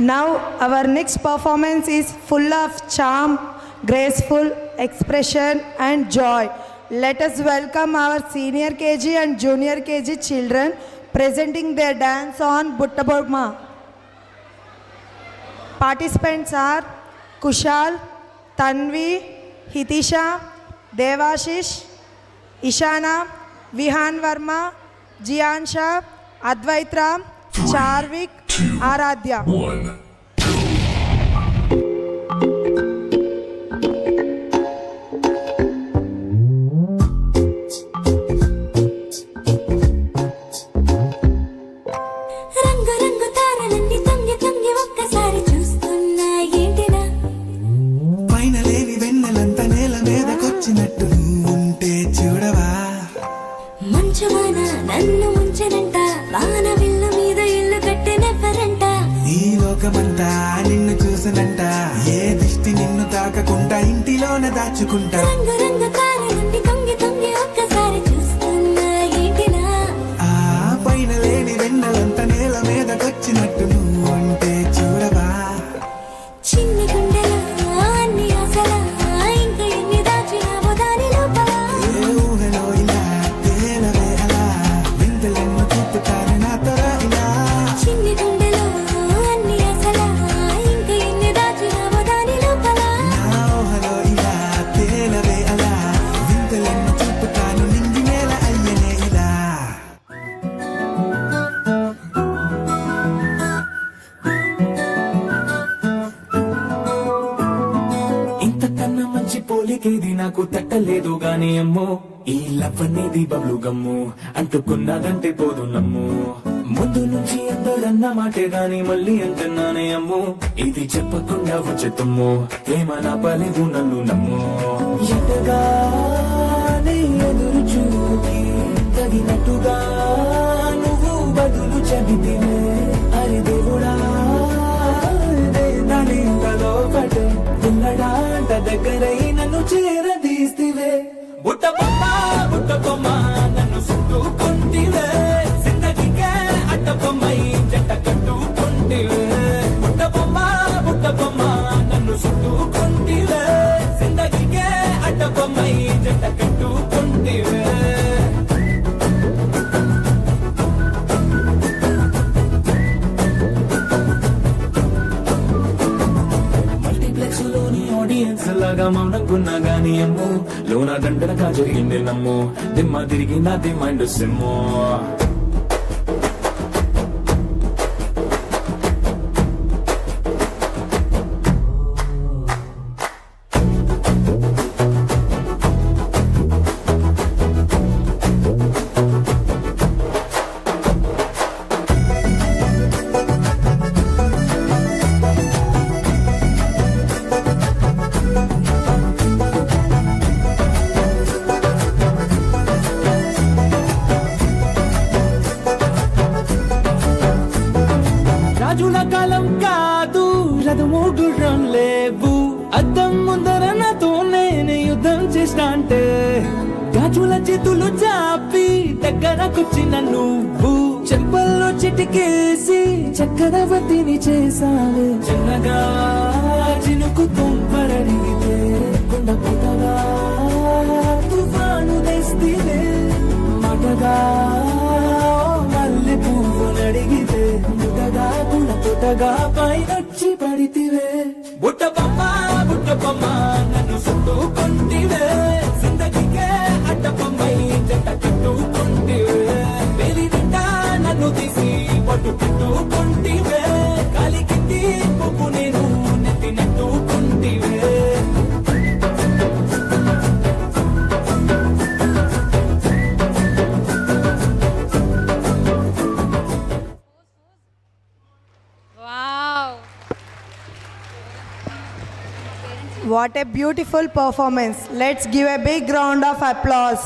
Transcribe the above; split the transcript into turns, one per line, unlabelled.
Now our next performance is full of charm, graceful expression and joy. Let us welcome our senior KG and junior KG children presenting their dance on Butta Bomma. Participants are Kushal, Tanvi, Hitisha, Devashish, Ishana, Vihan Verma, Jiansha, Advaitram, Charvik, Aradhya.
1.
నన్ను ముంచనంట వాన విల్లు మీద ఇల్లు కట్టినెవ్వరంట
ఈ లోకమంతా నిన్ను చూసనంట ఏ దిష్టి నిన్ను తాకకుండా ఇంటిలోన దాచుకుంటా
రంగు రంగు కారు నుండి తొంగి తొంగి ఒక్కసారి చూస్తున్నా ఏంటినా
ఆ పైన లేని వెన్నెలంత నేల మీదకొచ్చినట్టు నువ్వు అంటే చూడవా
చిన్ని గుండెలో అన్ని ఆశలా ఇంకా ఎన్ని దాచినావో దాని లోపల
ఏ ఊహలో ఇలా తేలవే అలా వింతలెన్నో చూపుతాను నాతో ఇలా
చిన్ని గుండెలో అన్ని ఆశలా ఇంకా ఎన్ని దాచినావో దాని లోపల
నా ఊహలో ఇలా తేలవే అలా వింతలెన్నో చూపుతాను నింగి నేల అయ్యనే ఇలా ఇంతకన్నా మంచి పోలికేది నాకు తట్టలేదు గాని అమ్మో ఈ లవ్ అనేది బబ్లు గమ్ము అంటుకున్నదంటే పోదు నమ్ము ముందు నుంచి అందరన్న మాటే గాని మళ్ళీ అంటున్నానే అమ్ము ఇది చెప్పకుండా వచ్చేతమ్ము ప్రేమ నా పలేదు నన్ను నమ్ము ఎటగానే ఎదురు చూపి తగినట్టుగా నువ్వు బదులు చెబితివే అరే దేవుడా దానిలో పడే ఉన్నడాంట దగ్గరై నన్ను చేరదీస్తివే బుట్ట బొమ్మ నన్ను చుట్టుకుంటివే జిందగీకే అడ్డ బొమ్మై జంట కట్టుకుంటివే బుట్ట బొమ్మ నన్ను చుట్టుకుంటివే జిందగీకే అడ్డ బొమ్మై జంట కట్టుకుంటివే మల్టీప్లెక్స్ లోని ఆడియన్స్ లాగా మౌనంకున్నా గానీ అమ్ము లోన దండనగా జరిగింది నమ్ము దిమ్మ తిరిగి నాది మైండ్ సిమ్ము రాజుల కాలం కాదు రథము గుర్రం లేవు అద్దం ముందర నాతో నేను యుద్ధం చేస్తా అంటే గాజుల చేతులు చాపి దగ్గరకొచ్చిన నువ్వు చెంపల్లో చిటికేసి చక్రవర్తిని చేసావే చిన్నగా చినుకు తుంపరడిగితే కొండ పుట్టగా తుఫాను తెస్తే మటగా మల్లె పువ్వు నడిగితే ముటగా గుణ తొటగా పైనొచ్చి పడితివే బుట్ట బొమ్మ నన్ను చుట్టుకుంటివే జిందగీకే అడ్డ బొమ్మై జంట కట్టుకుంటివే వేలి నిండా నన్ను తీసి పట్టు పెట్టుకుంటివే కాలి కింది పువ్వు నేను నెత్తినట్టుకుంటివే
Wow.
What a beautiful performance. Let's give a big round of applause.